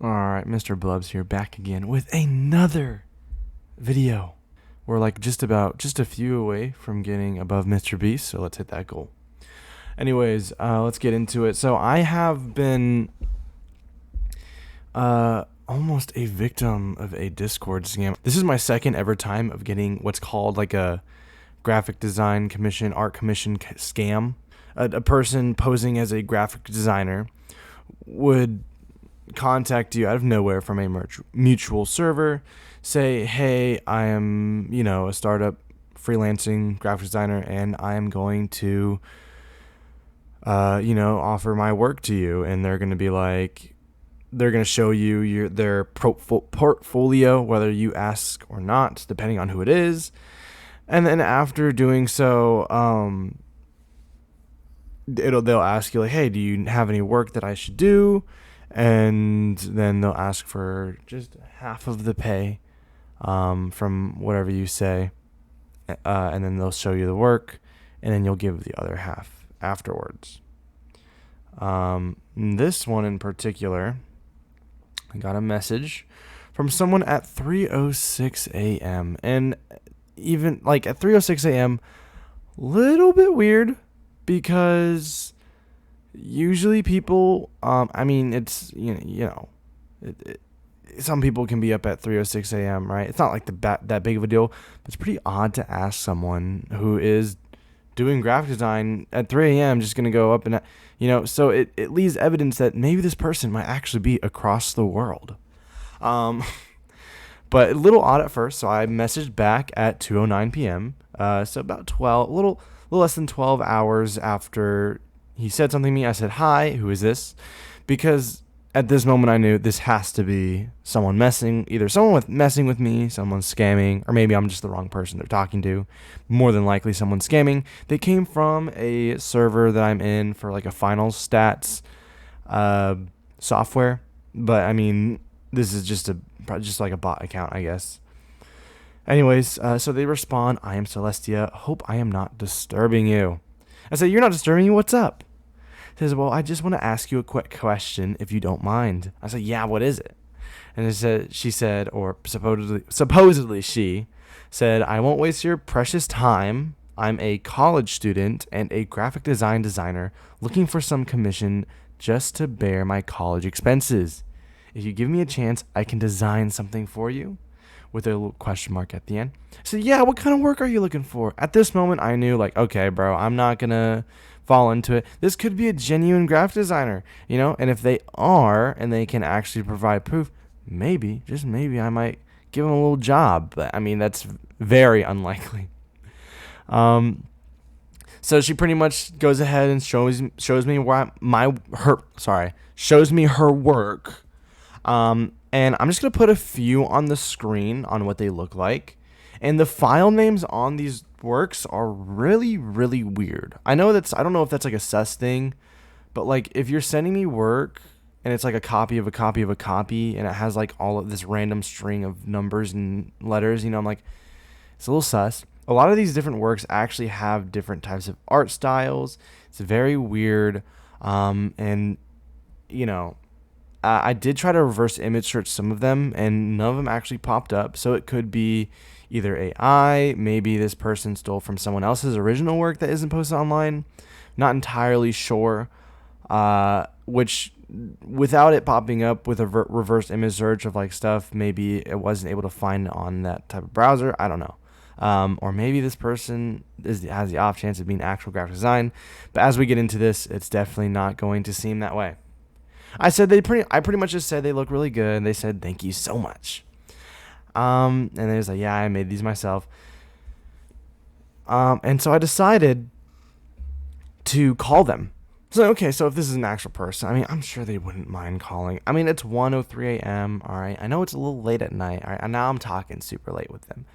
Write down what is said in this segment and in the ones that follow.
Alright, Mr. Blubs here, back again with another video. We're like just a few away from getting above Mr. Beast, so let's hit that goal. Anyways, let's get into it. So I have been almost a victim of a Discord scam. This is my second ever time of getting what's called like a graphic design commission, art commission scam. A person posing as a graphic designer would contact you out of nowhere from a mutual server, say, hey, I am, a startup freelancing graphic designer, and I am going to, offer my work to you. And they're going to be like, they're going to show you their portfolio, whether you ask or not, depending on who it is. And then after doing so, they'll ask you like, hey, do you have any work that I should do? And then they'll ask for just half of the pay from whatever you say, and then they'll show you the work, and then you'll give the other half afterwards. This one in particular, I got a message from someone at 3:06 a.m. and even like at 3:06 a.m., little bit weird because usually people, it's, some people can be up at 3:06 a.m., right? It's not like that big of a deal, but it's pretty odd to ask someone who is doing graphic design at 3 a.m. just going to go up and, so it leaves evidence that maybe this person might actually be across the world. But a little odd at first, so I messaged back at 2:09 p.m., so about 12, a little less than 12 hours after he said something to me. I said, hi, who is this? Because at this moment I knew this has to be someone messing with me, someone scamming, or maybe I'm just the wrong person they're talking to. More than likely someone scamming. They came from a server that I'm in for like a final stats software. But this is just like a bot account, I guess. Anyways, so they respond, I am Celestia. Hope I am not disturbing you. I said, you're not disturbing me. What's up? He says, well, I just want to ask you a quick question if you don't mind. I said, yeah, what is it? And she said, or supposedly she said, I won't waste your precious time. I'm a college student and a graphic designer looking for some commission just to bear my college expenses. If you give me a chance, I can design something for you. With a little question mark at the end. So yeah, what kind of work are you looking for? At this moment, I knew like, okay, bro, I'm not gonna fall into it. This could be a genuine graphic designer, and if they are and they can actually provide proof, maybe, just maybe, I might give them a little job. But that's very unlikely. So she pretty much goes ahead and shows me shows me her work. And I'm just going to put a few on the screen on what they look like. And the file names on these works are really, really weird. I don't know if that's like a sus thing, but like if you're sending me work and it's like a copy of a copy of a copy and it has like all of this random string of numbers and letters, I'm like, it's a little sus. A lot of these different works actually have different types of art styles. It's very weird. I did try to reverse image search some of them, and none of them actually popped up. So it could be either AI, maybe this person stole from someone else's original work that isn't posted online. Not entirely sure. Which, without it popping up with a reverse image search of like stuff, maybe it wasn't able to find it on that type of browser. I don't know. Or maybe this person has the off chance of being actual graphic design. But as we get into this, it's definitely not going to seem that way. I pretty much just said they look really good, and they said thank you so much. And they was like, yeah, I made these myself. And so I decided to call them. So okay, so if this is an actual person, I'm sure they wouldn't mind calling. It's 1:03 a.m. All right, I know it's a little late at night. All right, and now I'm talking super late with them,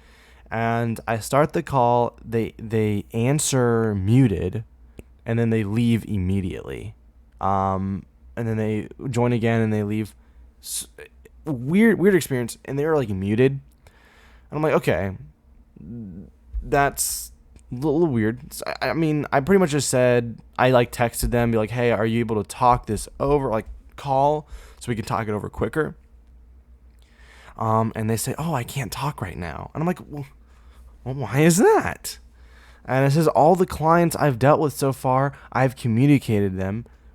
and I start the call. They answer muted, and then they leave immediately. And then they join again and they leave. Weird experience. And they were like muted. And I'm like, okay, that's a little weird. So, I pretty much just said, I like texted them, be like, hey, are you able to talk this over? Like call so we can talk it over quicker. And they say, oh, I can't talk right now. And I'm like, well, why is that? And it says all the clients I've dealt with so far, I've communicated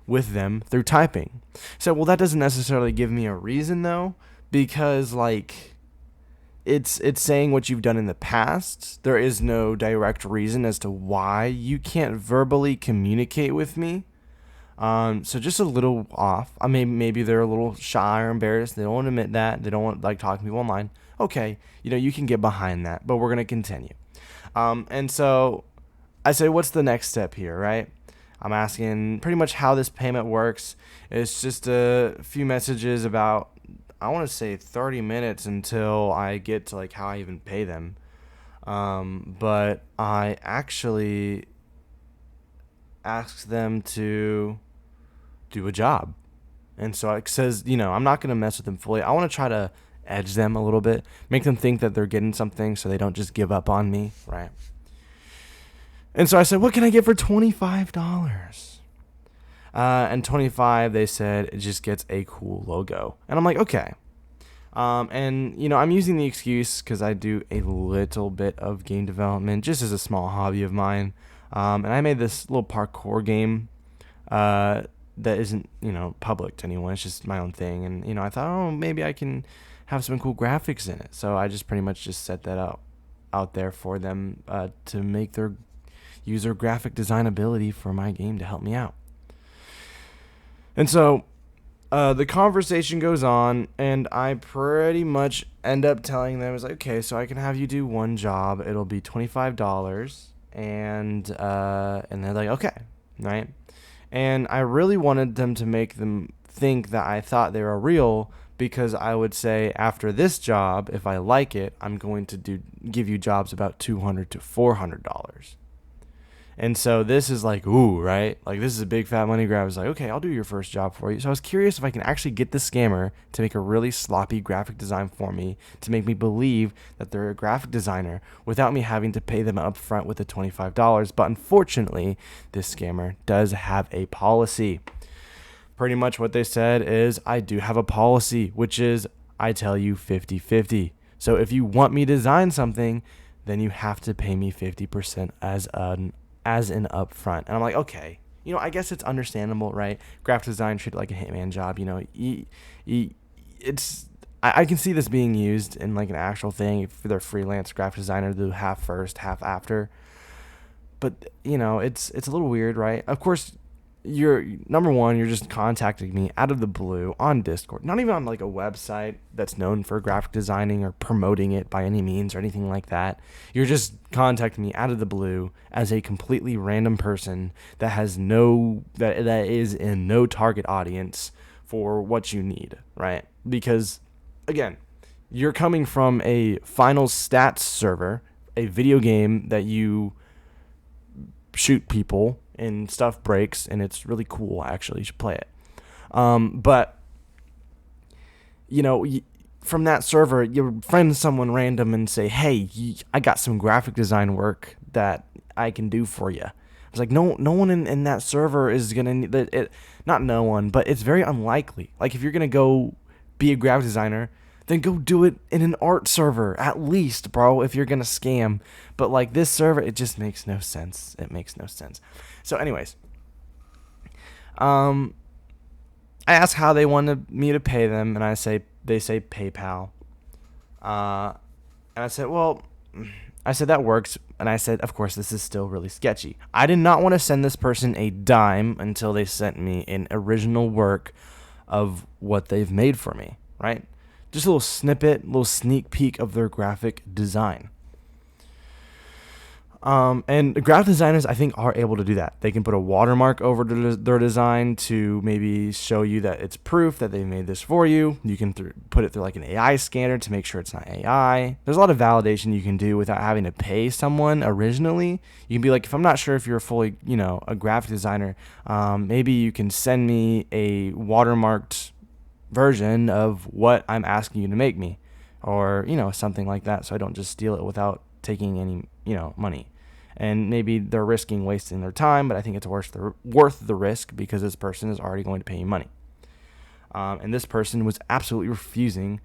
with them through typing. So, well, that doesn't necessarily give me a reason though, because like it's saying what you've done in the past. There is no direct reason as to why you can't verbally communicate with me. So just a little off. I mean, maybe they're a little shy or embarrassed. They don't want to admit that. They don't want like talking to people online. Okay, you can get behind that, but we're gonna continue. And so I say, what's the next step here, right? I'm asking pretty much how this payment works. It's just a few messages about, I want to say 30 minutes until I get to like how I even pay them. But I actually asked them to do a job. And so it says, I'm not going to mess with them fully. I want to try to edge them a little bit, make them think that they're getting something so they don't just give up on me, right? And so I said, what can I get for $25? And 25, they said, it just gets a cool logo. And I'm like, okay. And, I'm using the excuse because I do a little bit of game development just as a small hobby of mine. And I made this little parkour game that isn't, public to anyone. It's just my own thing. And, I thought, oh, maybe I can have some cool graphics in it. So I just pretty much just set that out there for them to make their user graphic design ability for my game to help me out. And so the conversation goes on, and I pretty much end up telling them, it's like, okay, so I can have you do one job. It'll be $25. And they're like, okay, right? And I really wanted them to make them think that I thought they were real, because I would say after this job, if I like it, I'm going to give you jobs about $200 to $400. And so this is like, ooh, right? Like, this is a big fat money grab. I was like, okay, I'll do your first job for you. So I was curious if I can actually get the scammer to make a really sloppy graphic design for me to make me believe that they're a graphic designer without me having to pay them up front with the $25. But unfortunately, this scammer does have a policy. Pretty much what they said is, I do have a policy, which is I tell you 50-50. So if you want me to design something, then you have to pay me 50% as an upfront. And I'm like, okay, I guess it's understandable, right? Graphic design treated like a hitman job. I can see this being used in like an actual thing. If they're freelance graphic designer, they'll do half first, half after. But it's a little weird, right? Of course, you're just contacting me out of the blue on Discord, not even on like a website that's known for graphic designing or promoting it by any means or anything like that. You're just contacting me out of the blue as a completely random person that is in no target audience for what you need, right? Because again, you're coming from a Final Stats server, a video game that you shoot people and stuff breaks, and it's really cool, actually. You should play it. But from that server, you friend someone random and say, hey, I got some graphic design work that I can do for you. I was like, no one in that server is going to need it. Not no one, but it's very unlikely. Like, if you're going to go be a graphic designer, then go do it in an art server, at least, bro, if you're going to scam. But like this server, it just makes no sense. It makes no sense. So anyways, I ask how they wanted me to pay them, and they say PayPal. And I said, that works. And I said, of course, this is still really sketchy. I did not want to send this person a dime until they sent me an original work of what they've made for me, right? Just a little snippet, a little sneak peek of their graphic design. And graphic designers, I think, are able to do that. They can put a watermark over their design to maybe show you that it's proof that they made this for you. You can put it through like an AI scanner to make sure it's not AI. There's a lot of validation you can do without having to pay someone originally. You can be like, if I'm not sure if you're fully, a graphic designer, maybe you can send me a watermarked version of what I'm asking you to make me, or, something like that. So I don't just steal it without taking any, money. And maybe they're risking wasting their time, but I think it's worth the risk because this person is already going to pay you money. And this person was absolutely refusing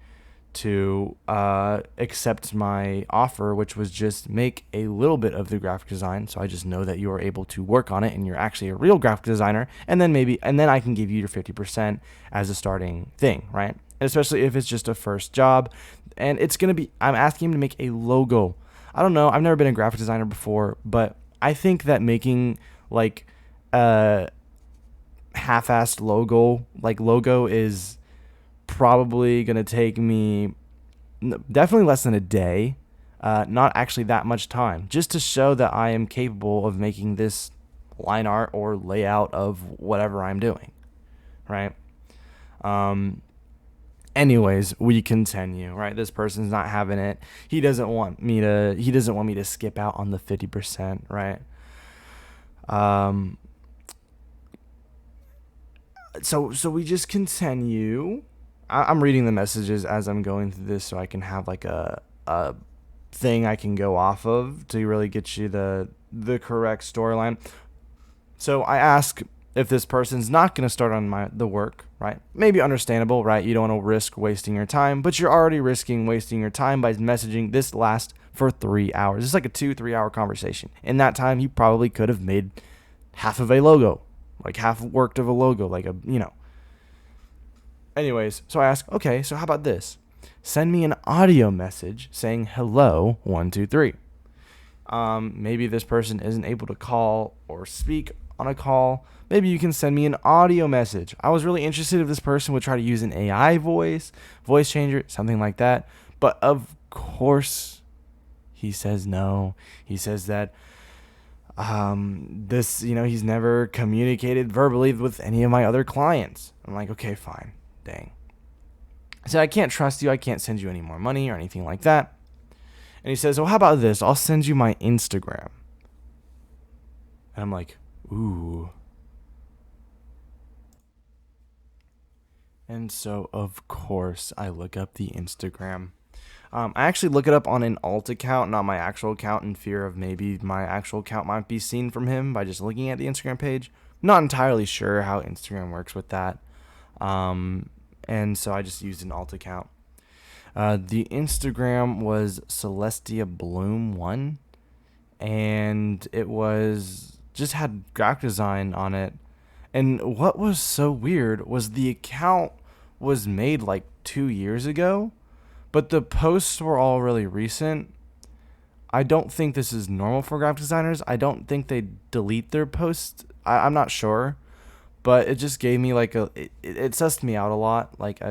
to accept my offer, which was just make a little bit of the graphic design, so I just know that you are able to work on it and you're actually a real graphic designer, and then I can give you your 50% as a starting thing, right? And especially if it's just a first job, and I'm asking him to make a logo. I don't know, I've never been a graphic designer before, but I think that making like a half-assed logo is probably going to take me definitely less than a day, not actually that much time, just to show that I am capable of making this line art or layout of whatever I'm doing, right? Anyways, we continue, right? This person's not having it. He doesn't want me to skip out on the 50%, right? So we just continue. I'm reading the messages as I'm going through this so I can have like a thing I can go off of to really get you the correct storyline. So I ask if this person's not going to start on the work, right? Maybe understandable, right? You don't want to risk wasting your time, but you're already risking wasting your time by messaging this last for 3 hours. It's like a 2-3 hour conversation. In that time, you probably could have made half of a logo, like half worked of a logo, like Anyways, so I ask, okay, so how about this? Send me an audio message saying hello, 1, 2, 3. Maybe this person isn't able to call or speak on a call. Maybe you can send me an audio message. I was really interested if this person would try to use an AI voice changer, something like that. But of course, he says no. He says that he's never communicated verbally with any of my other clients. I'm like, okay, fine. Dang. I said, I can't trust you. I can't send you any more money or anything like that. And he says, well, how about this? I'll send you my Instagram. And I'm like, ooh. And so, of course, I look up the Instagram. I actually look it up on an alt account, not my actual account, in fear of maybe my actual account might be seen from him by just looking at the Instagram page. Not entirely sure how Instagram works with that. And so I just used an alt account. The Instagram was Celestia Bloom 1, and it was just had graphic design on it. And what was so weird was the account was made like 2 years ago, but the posts were all really recent. I don't think this is normal for graphic designers. I don't think they delete their posts. I'm not sure. But it just gave me like it sussed me out a lot. Like,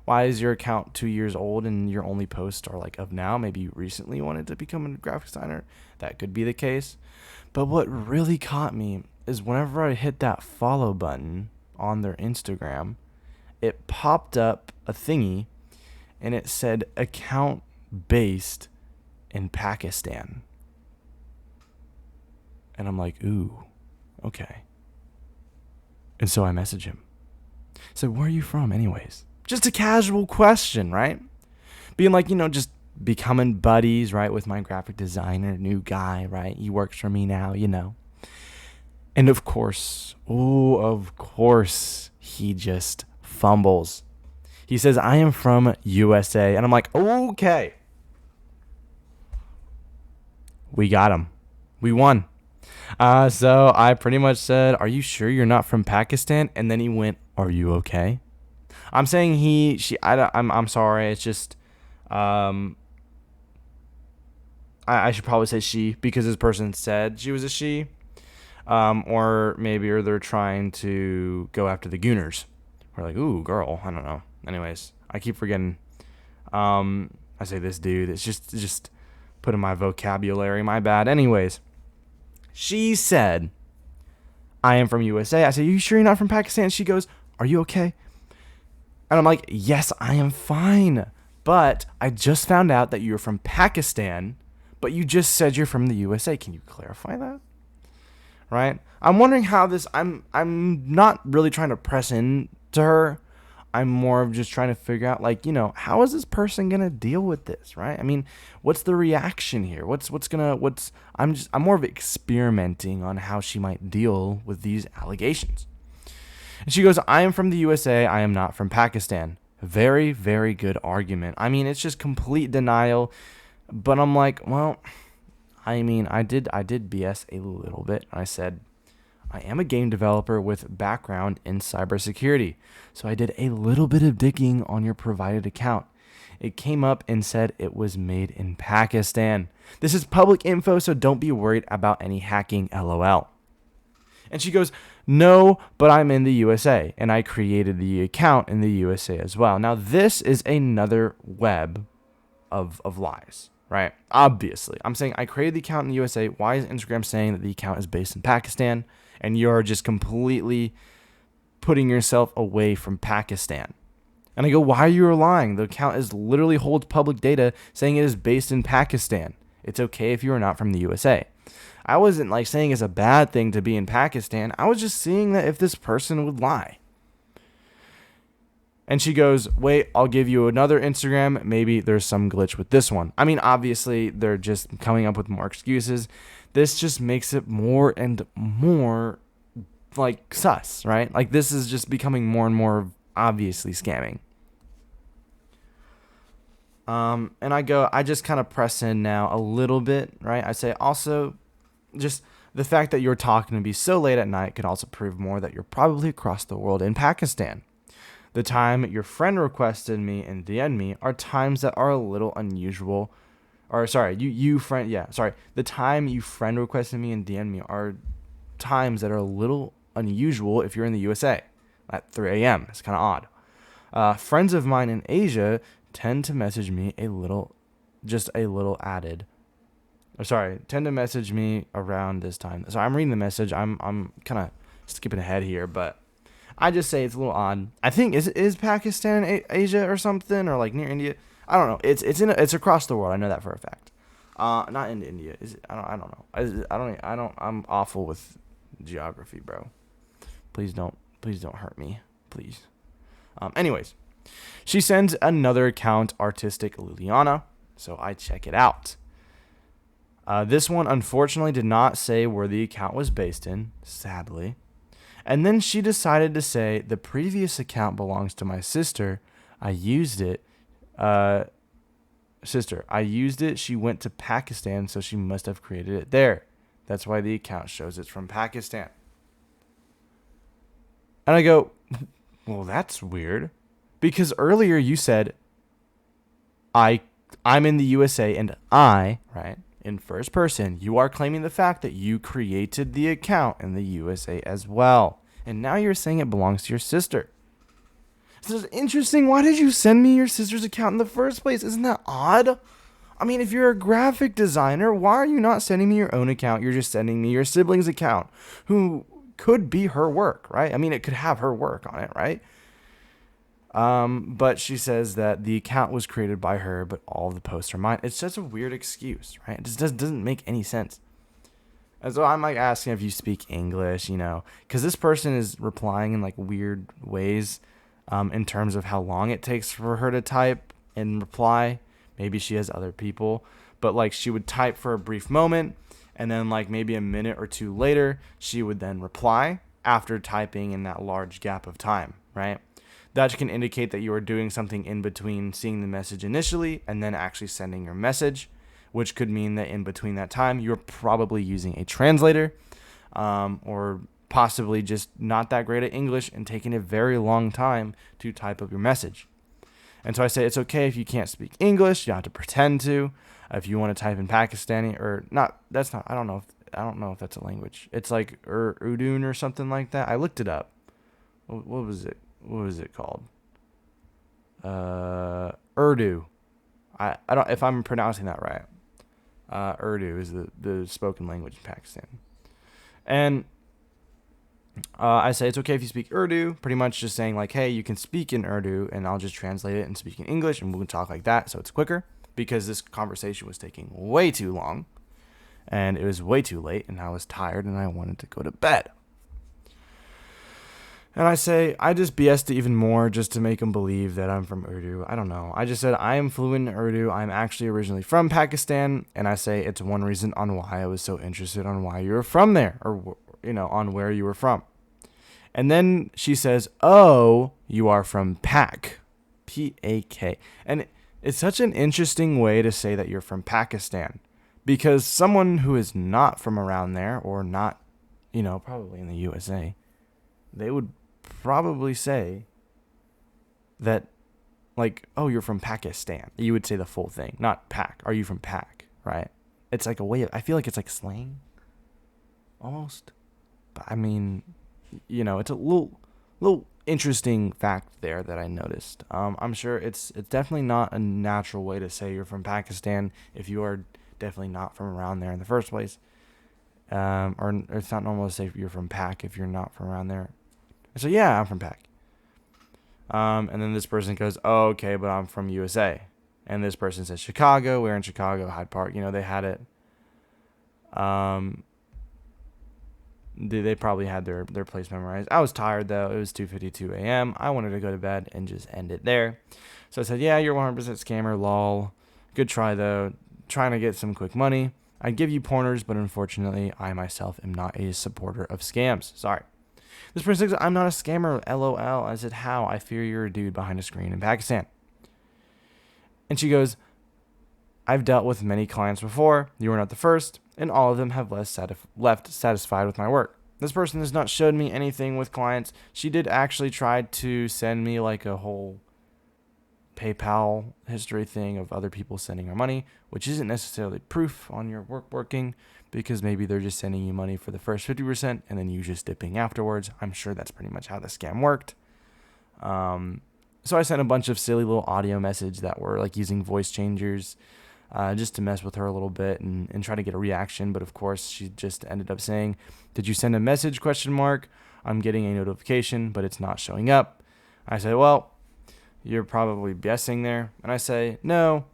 why is your account 2 years old and your only posts are like of now? Maybe you recently wanted to become a graphic designer. That could be the case. But what really caught me is whenever I hit that follow button on their Instagram, it popped up a thingy and it said account based in Pakistan. And I'm like, ooh, okay. And so I message him. So where are you from anyways? Just a casual question, right? Being like, just becoming buddies, right, with my graphic designer, new guy, right? He works for me now, And of course, he just fumbles. He says, I am from USA. And I'm like, okay. We got him. We won. So I pretty much said, are you sure you're not from Pakistan? And then he went, are you okay? I'm saying I'm sorry. It's just, I should probably say she because this person said she was a she. Or they're trying to go after the Gooners. We're like, ooh, girl. I don't know. Anyways, I keep forgetting. I say this dude. It's just put in my vocabulary. My bad. Anyways. She said, I am from USA. I said, are you sure you're not from Pakistan? She goes, are you okay? And I'm like, yes, I am fine. But I just found out that you're from Pakistan, but you just said you're from the USA. Can you clarify that? Right? I'm wondering how I'm not really trying to press in to her. I'm more of just trying to figure out, how is this person gonna deal with this, right? I mean, what's the reaction here? I'm more of experimenting on how she might deal with these allegations. And she goes, I am from the USA. I am not from Pakistan. Very, very good argument. I mean, it's just complete denial. But I'm like, well, I mean, I did BS a little bit. I said, I am a game developer with background in cybersecurity. So I did a little bit of digging on your provided account. It came up and said it was made in Pakistan. This is public info, so don't be worried about any hacking, LOL. And she goes, no, but I'm in the USA, and I created the account in the USA as well. Now, this is another web of lies, right? Obviously. I'm saying I created the account in the USA. Why is Instagram saying that the account is based in Pakistan? And you're just completely putting yourself away from Pakistan. And I go, why are you lying? The account is literally holds public data saying it is based in Pakistan. It's okay if you are not from the USA. I wasn't like saying it's a bad thing to be in Pakistan. I was just seeing that if this person would lie. And she goes, wait, I'll give you another Instagram. Maybe there's some glitch with this one. I mean, obviously, they're just coming up with more excuses. This just makes it more and more like sus, right? Like this is just becoming more and more obviously scamming. And I just kind of press in now a little bit, right? I say also, just the fact that you're talking to me so late at night could also prove more that you're probably across the world in Pakistan. The time your friend requested me and DM'd me are times that are a little unusual. Or sorry, the time you friend requested me and DM'd me are times that are a little unusual if you're in the USA at 3 a.m. It's kind of odd. Friends of mine in Asia tend to message me tend to message me around this time. So I'm reading the message. I'm kind of skipping ahead here, but I just say it's a little odd. I think is Pakistan in Asia or something, or like near India. I don't know. It's across the world. I know that for a fact. Not in India. Is it? I don't know. I'm awful with geography, bro. Please don't hurt me, please. Anyways, she sends another account, Artistic Liliana, so I check it out. This one unfortunately did not say where the account was based in, sadly. And then she decided to say the previous account belongs to my sister. I used it. She went to Pakistan, so she must have created it there. That's why the account shows it's from Pakistan. And I go, well, that's weird. Because earlier you said, I'm in the USA and I, right, in first person, you are claiming the fact that you created the account in the USA as well. And now you're saying it belongs to your sister. This is interesting. Why did you send me your sister's account in the first place? Isn't that odd? I mean, if you're a graphic designer, why are you not sending me your own account? You're just sending me your sibling's account, who could be her work, right? I mean, it could have her work on it, right? But she says that the account was created by her, but all the posts are mine. It's just a weird excuse, right? It just doesn't make any sense. And so I'm like asking if you speak English, because this person is replying in like weird ways, in terms of how long it takes for her to type and reply. Maybe she has other people, but like she would type for a brief moment, and then like maybe a minute or two later, she would then reply after typing in that large gap of time, right? That can indicate that you are doing something in between seeing the message initially and then actually sending your message, which could mean that in between that time, you're probably using a translator, or possibly just not that great at English and taking a very long time to type up your message. And so I say it's okay if you can't speak English. You don't have to pretend to. If you want to type in Pakistani or not, I don't know if that's a language. It's like Urdu or something like that. I looked it up. What was it? What was it called? Urdu. I don't, if I'm pronouncing that right. Urdu is the spoken language in Pakistan. And I say it's okay if you speak Urdu, pretty much just saying like, hey, you can speak in Urdu and I'll just translate it and speak in English and we can talk like that so it's quicker, because this conversation was taking way too long and it was way too late and I was tired and I wanted to go to bed. And I say, I just BS'd even more just to make them believe that I'm from Urdu. I don't know. I just said, I am fluent in Urdu. I'm actually originally from Pakistan. And I say it's one reason on why I was so interested on why you were from there, or, on where you were from. And then she says, "Oh, you are from Pak." P-A-K. And it's such an interesting way to say that you're from Pakistan, because someone who is not from around there, or not, probably in the USA, they would probably say that, like, "Oh, you're from Pakistan." You would say the full thing, not Pak. "Are you from Pak?" Right? It's like a way of, I feel like it's like slang, almost. But I mean, it's a little interesting fact there that I noticed. I'm sure it's definitely not a natural way to say you're from Pakistan if you are definitely not from around there in the first place. Or it's not normal to say you're from Pak if you're not from around there. So yeah, I'm from Pak. And then this person goes, "Oh, okay, but I'm from USA." And this person says Chicago. We're in Chicago, Hyde Park. They had it. They probably had their place memorized. I was tired, though. It was 2:52 a.m. I wanted to go to bed and just end it there. So I said, "Yeah, you're 100% scammer, lol. Good try, though. Trying to get some quick money. I'd give you pointers, but unfortunately, I myself am not a supporter of scams. Sorry." This person says, "I'm not a scammer, lol." I said, "How? I fear you're a dude behind a screen in Pakistan." And she goes, "I've dealt with many clients before. You are not the first, and all of them have left satisfied with my work. This person has not showed me anything with clients. She did actually try to send me like a whole PayPal history thing of other people sending her money, which isn't necessarily proof on your working, because maybe they're just sending you money for the first 50% and then you just dipping afterwards. I'm sure that's pretty much how the scam worked. So I sent a bunch of silly little audio messages that were like using voice changers, just to mess with her a little bit and try to get a reaction. But of course, she just ended up saying, "Did you send a message? ? I'm getting a notification, but it's not showing up." I said, "Well, you're probably guessing there." And I say, "No,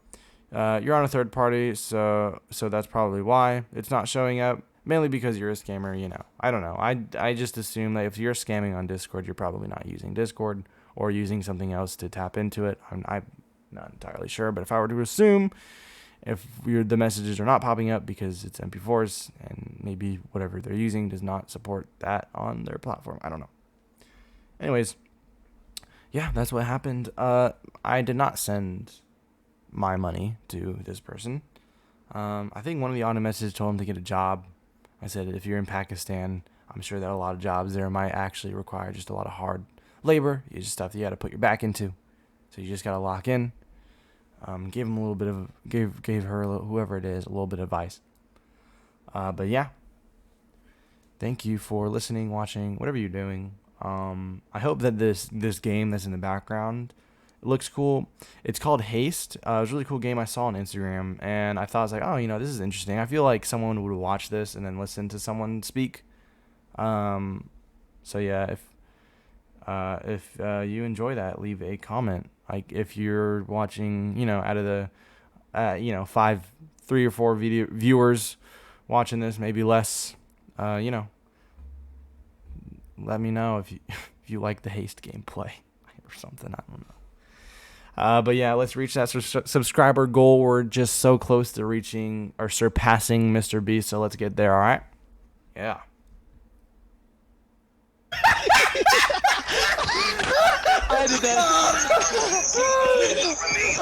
you're on a third party, so that's probably why it's not showing up. Mainly because you're a scammer, I don't know. I just assume that if you're scamming on Discord, you're probably not using Discord or using something else to tap into it. I'm not entirely sure, but if I were to assume, if the messages are not popping up because it's MP4s and maybe whatever they're using does not support that on their platform. I don't know." Anyways, yeah, that's what happened. I did not send my money to this person. I think one of the audio messages told him to get a job. I said, if you're in Pakistan, I'm sure that a lot of jobs there might actually require just a lot of hard labor. It's just stuff that you got to put your back into. So you just got to lock in. Gave him a little bit of, gave her, whoever it is, a little bit of advice. But yeah, thank you for listening, watching, whatever you're doing. I hope that this game that's in the background, it looks cool. It's called Haste. It was a really cool game I saw on Instagram, and I thought, I was like, oh, this is interesting. I feel like someone would watch this and then listen to someone speak. So yeah, if you enjoy that, leave a comment. Like if you're watching, out of the, 3 or 4 viewers watching this, maybe less, let me know if you like the Haste gameplay or something. I don't know. But yeah, let's reach that subscriber goal. We're just so close to reaching or surpassing Mr. B. So let's get there. All right. Yeah. I did that.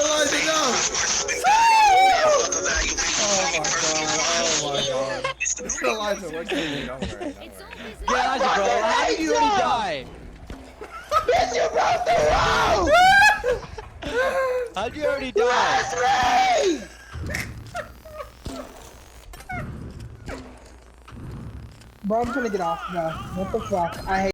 Oh my god. It's Elijah, what can you don't worry. Yeah, Elijah, bro. How did you already die? Bitch, you broke the road! How'd you already die? Bro, I'm trying to get off, bro. What the fuck? I hate